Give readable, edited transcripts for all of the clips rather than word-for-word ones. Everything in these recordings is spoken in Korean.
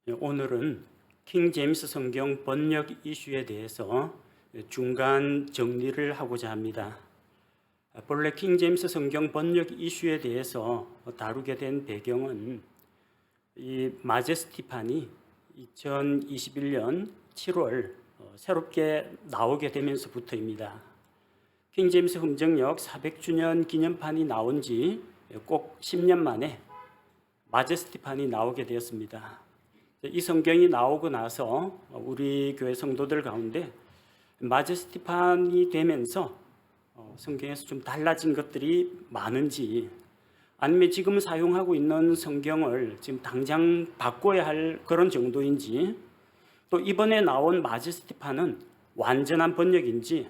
오늘은 킹 제임스 성경 번역 이슈에 대해서 중간 정리를 하고자 합니다. 본래 킹 제임스 성경 번역 이슈에 대해서 다루게 된 배경은 이 마제스티판이 2021년 7월 새롭게 나오게 되면서부터입니다. 킹 제임스 흠정역 400주년 기념판이 나온 지 꼭 10년 만에 마제스티판이 나오게 되었습니다. 이 성경이 나오고 나서 우리 교회 성도들 가운데 마제스티판이 되면서 성경에서 좀 달라진 것들이 많은지, 아니면 지금 사용하고 있는 성경을 지금 당장 바꿔야 할 그런 정도인지, 또 이번에 나온 마제스티판은 완전한 번역인지,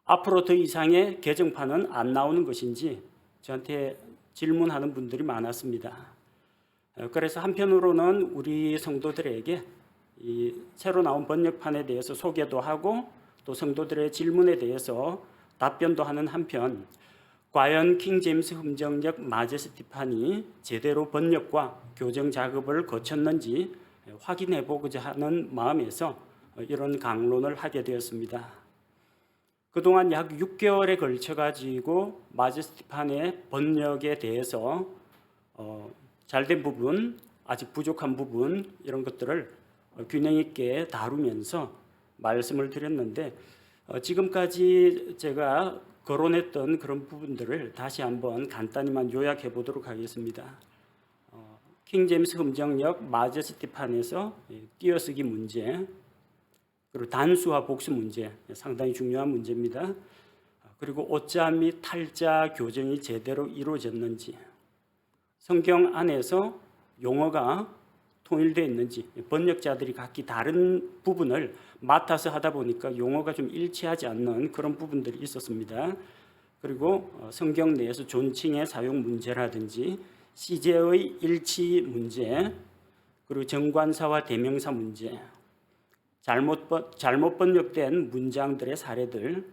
앞으로 더 이상의 개정판은 안 나오는 것인지 저한테 질문하는 분들이 많았습니다. 그래서 한편으로는 우리 성도들에게 이 새로 나온 번역판에 대해서 소개도 하고 또 성도들의 질문에 대해서 답변도 하는 한편, 과연 킹 제임스 흠정역 마제스티판이 제대로 번역과 교정 작업을 거쳤는지 확인해 보고자 하는 마음에서 이런 강론을 하게 되었습니다. 그동안 약 6개월에 걸쳐 가지고 마제스티판의 번역에 대해서 잘된 부분, 아직 부족한 부분, 이런 것들을 균형 있게 다루면서 말씀을 드렸는데, 지금까지 제가 거론했던 그런 부분들을 다시 한번 간단히만 요약해 보도록 하겠습니다. 킹 제임스 흠정역 마제스티판에서 띄어쓰기 문제, 그리고 단수와 복수 문제, 상당히 중요한 문제입니다. 그리고 오자 및 탈자 교정이 제대로 이루어졌는지, 성경 안에서 용어가 통일되어 있는지, 번역자들이 각기 다른 부분을 맡아서 하다 보니까 용어가 좀 일치하지 않는 그런 부분들이 있었습니다. 그리고 성경 내에서 존칭의 사용 문제라든지 시제의 일치 문제, 그리고 정관사와 대명사 문제, 잘못 번역된 문장들의 사례들,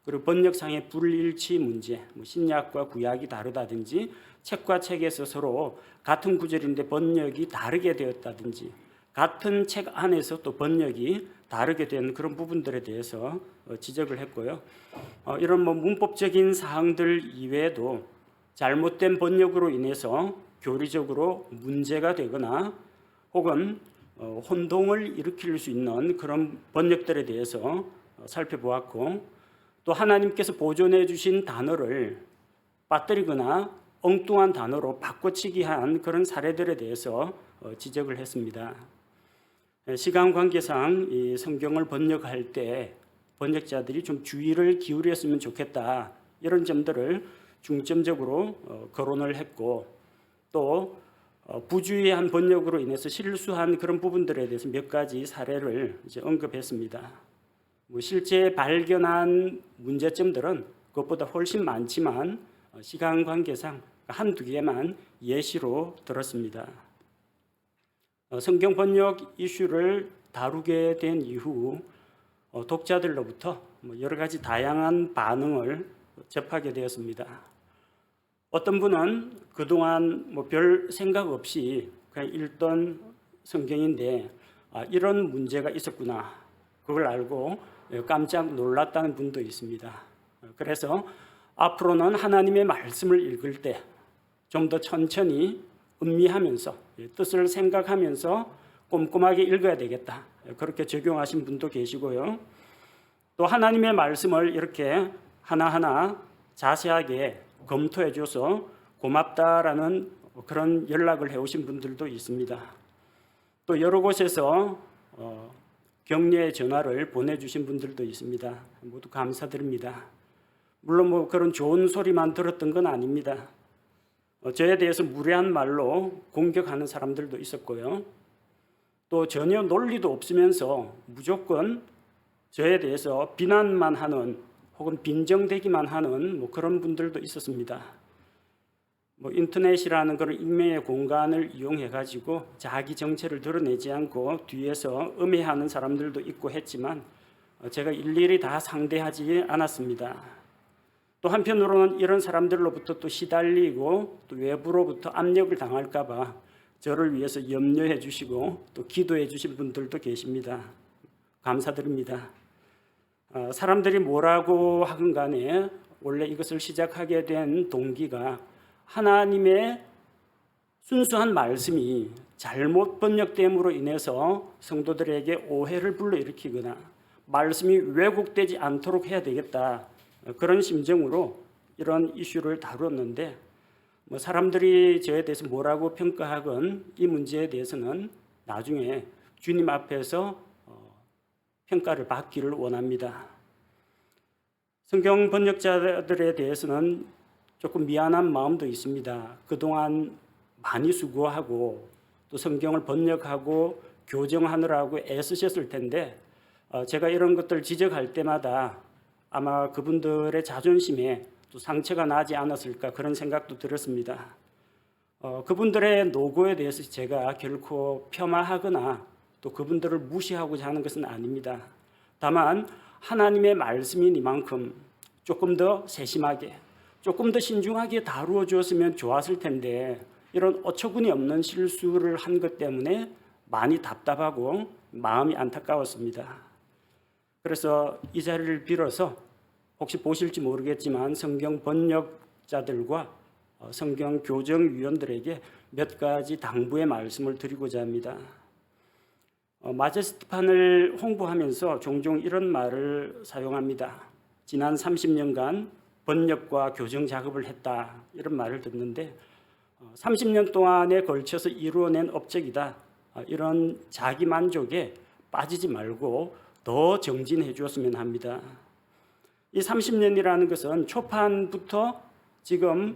그리고 번역상의 불일치 문제, 신약과 구약이 다르다든지 책과 책에서 서로 같은 구절인데 번역이 다르게 되었다든지, 같은 책 안에서 또 번역이 다르게 된 그런 부분들에 대해서 지적을 했고요. 이런 문법적인 사항들 이외에도 잘못된 번역으로 인해서 교리적으로 문제가 되거나 혹은 혼동을 일으킬 수 있는 그런 번역들에 대해서 살펴보았고, 또 하나님께서 보존해 주신 단어를 빠뜨리거나 엉뚱한 단어로 바꿔치기 한 그런 사례들에 대해서 지적을 했습니다. 시간 관계상 이 성경을 번역할 때 번역자들이 좀 주의를 기울였으면 좋겠다, 이런 점들을 중점적으로 거론을 했고, 또 부주의한 번역으로 인해서 실수한 그런 부분들에 대해서 몇 가지 사례를 이제 언급했습니다. 실제 발견한 문제점들은 그것보다 훨씬 많지만 시간 관계상 한두 개만 예시로 들었습니다. 성경 번역 이슈를 다루게 된 이후 독자들로부터 여러 가지 다양한 반응을 접하게 되었습니다. 어떤 분은 그동안 별 생각 없이 그냥 읽던 성경인데 이런 문제가 있었구나, 그걸 알고 깜짝 놀랐다는 분도 있습니다. 그래서 앞으로는 하나님의 말씀을 읽을 때 좀 더 천천히 음미하면서 뜻을 생각하면서 꼼꼼하게 읽어야 되겠다, 그렇게 적용하신 분도 계시고요. 또 하나님의 말씀을 이렇게 하나하나 자세하게 검토해 줘서 고맙다라는 그런 연락을 해오신 분들도 있습니다. 또 여러 곳에서 격려의 전화를 보내주신 분들도 있습니다. 모두 감사드립니다. 물론 그런 좋은 소리만 들었던 건 아닙니다. 저에 대해서 무례한 말로 공격하는 사람들도 있었고요. 또 전혀 논리도 없으면서 무조건 저에 대해서 비난만 하는 혹은 빈정대기만 하는 그런 분들도 있었습니다. 인터넷이라는 그런 익명의 공간을 이용해 가지고 자기 정체를 드러내지 않고 뒤에서 음해하는 사람들도 있고 했지만 제가 일일이 다 상대하지 않았습니다. 또 한편으로는 이런 사람들로부터 또 시달리고 또 외부로부터 압력을 당할까 봐 저를 위해서 염려해 주시고 또 기도해 주신 분들도 계십니다. 감사드립니다. 사람들이 뭐라고 하건 간에 원래 이것을 시작하게 된 동기가 하나님의 순수한 말씀이 잘못 번역됨으로 인해서 성도들에게 오해를 불러일으키거나 말씀이 왜곡되지 않도록 해야 되겠다, 그런 심정으로 이런 이슈를 다루었는데, 사람들이 저에 대해서 뭐라고 평가하건 이 문제에 대해서는 나중에 주님 앞에서 평가를 받기를 원합니다. 성경 번역자들에 대해서는 조금 미안한 마음도 있습니다. 그동안 많이 수고하고 또 성경을 번역하고 교정하느라고 애쓰셨을 텐데, 제가 이런 것들 지적할 때마다 아마 그분들의 자존심에 또 상처가 나지 않았을까, 그런 생각도 들었습니다. 그분들의 노고에 대해서 제가 결코 폄하하거나 또 그분들을 무시하고자 하는 것은 아닙니다. 다만 하나님의 말씀이니만큼 조금 더 세심하게, 조금 더 신중하게 다루어 주었으면 좋았을 텐데, 이런 어처구니 없는 실수를 한 것 때문에 많이 답답하고 마음이 안타까웠습니다. 그래서 이 자리를 빌어서 혹시 보실지 모르겠지만 성경 번역자들과 성경 교정위원들에게 몇 가지 당부의 말씀을 드리고자 합니다. 마제스티판을 홍보하면서 종종 이런 말을 사용합니다. 지난 30년간 번역과 교정 작업을 했다, 이런 말을 듣는데 30년 동안에 걸쳐서 이루어낸 업적이다, 이런 자기 만족에 빠지지 말고 더 정진해 주었으면 합니다. 이 30년이라는 것은 초판부터 지금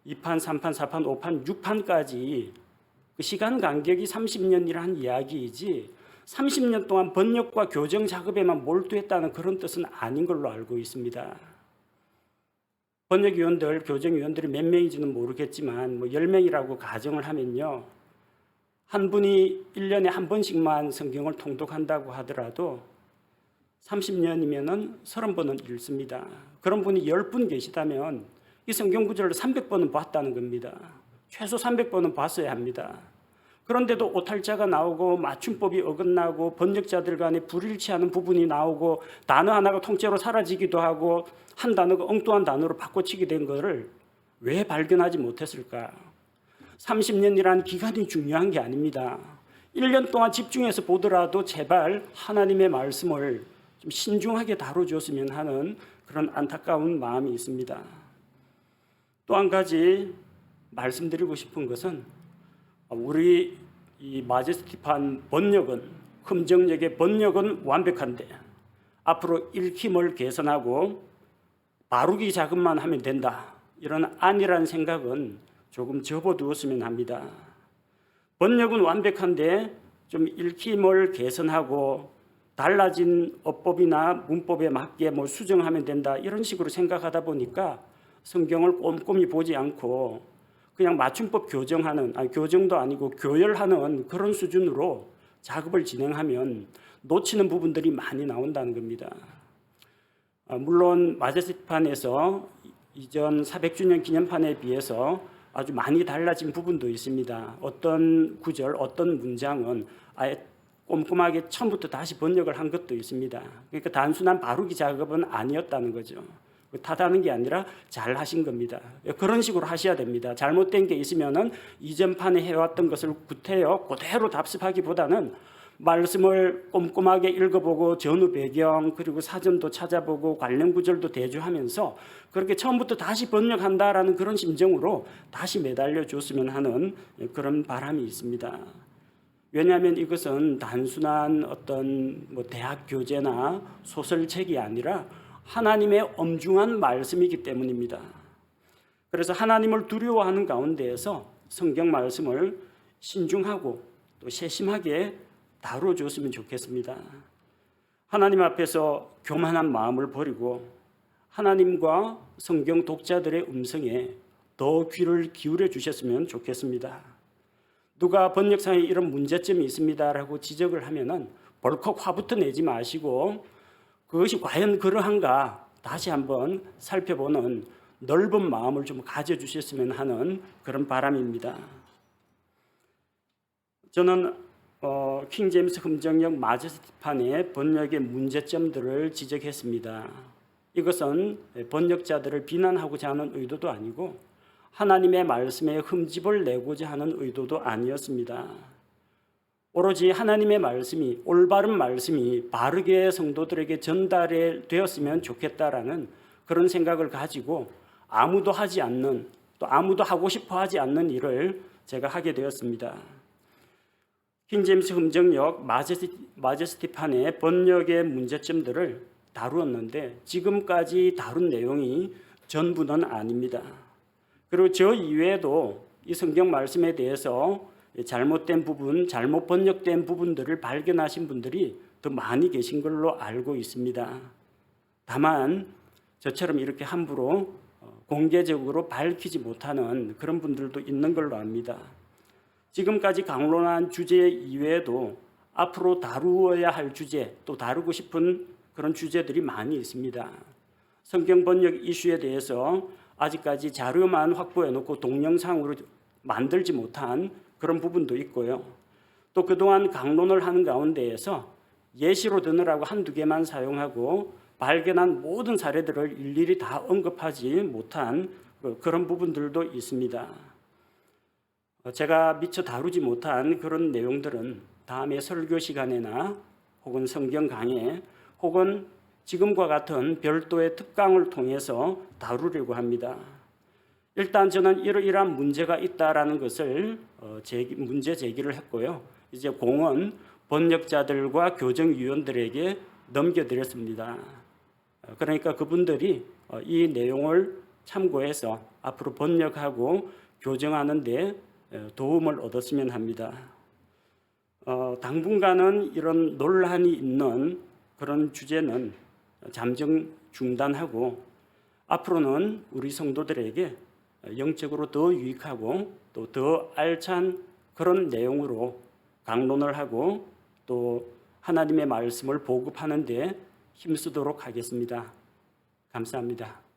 2판, 3판, 4판, 5판, 6판까지 그 시간 간격이 30년이라는 이야기이지 30년 동안 번역과 교정 작업에만 몰두했다는 그런 뜻은 아닌 걸로 알고 있습니다. 번역위원들, 교정위원들이 몇 명인지는 모르겠지만 10명이라고 가정을 하면요, 한 분이 1년에 한 번씩만 성경을 통독한다고 하더라도 30년이면 30번은 읽습니다. 그런 분이 10분 계시다면 이 성경 구절을 300번은 봤다는 겁니다. 최소 300번은 봤어야 합니다. 그런데도 오탈자가 나오고 맞춤법이 어긋나고 번역자들 간에 불일치하는 부분이 나오고 단어 하나가 통째로 사라지기도 하고 한 단어가 엉뚱한 단어로 바꿔치기 된 것을 왜 발견하지 못했을까? 30년이라는 기간이 중요한 게 아닙니다. 1년 동안 집중해서 보더라도 제발 하나님의 말씀을 좀 신중하게 다뤄줬으면 하는 그런 안타까운 마음이 있습니다. 또 한 가지 말씀드리고 싶은 것은, 우리 이 마제스티판 번역은, 흠정역의 번역은 완벽한데 앞으로 읽힘을 개선하고 바루기 작업만 하면 된다, 이런 안이라는 생각은 조금 접어두었으면 합니다. 번역은 완벽한데 좀 읽힘을 개선하고 달라진 어법이나 문법에 맞게 수정하면 된다, 이런 식으로 생각하다 보니까 성경을 꼼꼼히 보지 않고 그냥 맞춤법 교정하는, 교정도 아니고 교열하는 그런 수준으로 작업을 진행하면 놓치는 부분들이 많이 나온다는 겁니다. 물론 마제스티판에서 이전 400주년 기념판에 비해서 아주 많이 달라진 부분도 있습니다. 어떤 구절, 어떤 문장은 아예 꼼꼼하게 처음부터 다시 번역을 한 것도 있습니다. 그러니까 단순한 바루기 작업은 아니었다는 거죠. 탓하는 게 아니라 잘 하신 겁니다. 그런 식으로 하셔야 됩니다. 잘못된 게 있으면은 이전 판에 해왔던 것을 구태여 그대로 답습하기보다는 말씀을 꼼꼼하게 읽어보고 전후 배경 그리고 사전도 찾아보고 관련 구절도 대조하면서 그렇게 처음부터 다시 번역한다라는 그런 심정으로 다시 매달려 줬으면 하는 그런 바람이 있습니다. 왜냐하면 이것은 단순한 어떤 대학 교재나 소설책이 아니라 하나님의 엄중한 말씀이기 때문입니다. 그래서 하나님을 두려워하는 가운데에서 성경 말씀을 신중하고 또 세심하게 다뤄줬으면 좋겠습니다. 하나님 앞에서 교만한 마음을 버리고 하나님과 성경 독자들의 음성에 더 귀를 기울여 주셨으면 좋겠습니다. 누가 번역상에 이런 문제점이 있습니다라고 지적을 하면은 벌컥 화부터 내지 마시고 그것이 과연 그러한가 다시 한번 살펴보는 넓은 마음을 좀 가져주셨으면 하는 그런 바람입니다. 저는 킹제임스 흠정역 마제스티판의 번역의 문제점들을 지적했습니다. 이것은 번역자들을 비난하고자 하는 의도도 아니고 하나님의 말씀에 흠집을 내고자 하는 의도도 아니었습니다. 오로지 하나님의 말씀이, 올바른 말씀이 바르게 성도들에게 전달되었으면 좋겠다라는 그런 생각을 가지고 아무도 하지 않는, 또 아무도 하고 싶어 하지 않는 일을 제가 하게 되었습니다. 킹제임스 흠정역 마제스티판의 번역의 문제점들을 다루었는데 지금까지 다룬 내용이 전부는 아닙니다. 그리고 저 이외에도 이 성경 말씀에 대해서 잘못된 부분, 잘못 번역된 부분들을 발견하신 분들이 더 많이 계신 걸로 알고 있습니다. 다만 저처럼 이렇게 함부로 공개적으로 밝히지 못하는 그런 분들도 있는 걸로 압니다. 지금까지 강론한 주제 이외에도 앞으로 다루어야 할 주제, 또 다루고 싶은 그런 주제들이 많이 있습니다. 성경 번역 이슈에 대해서 아직까지 자료만 확보해 놓고 동영상으로 만들지 못한 그런 부분도 있고요. 또 그동안 강론을 하는 가운데에서 예시로 드느라고 한두 개만 사용하고 발견한 모든 사례들을 일일이 다 언급하지 못한 그런 부분들도 있습니다. 제가 미처 다루지 못한 그런 내용들은 다음에 설교 시간에나 혹은 성경 강해 혹은 지금과 같은 별도의 특강을 통해서 다루려고 합니다. 일단 저는 이러이러한 문제가 있다라는 것을 문제 제기를 했고요. 이제 공은 번역자들과 교정위원들에게 넘겨드렸습니다. 그러니까 그분들이 이 내용을 참고해서 앞으로 번역하고 교정하는 데 도움을 얻었으면 합니다. 당분간은 이런 논란이 있는 그런 주제는 잠정 중단하고 앞으로는 우리 성도들에게 영적으로 더 유익하고 또 더 알찬 그런 내용으로 강론을 하고 또 하나님의 말씀을 보급하는 데 힘쓰도록 하겠습니다. 감사합니다.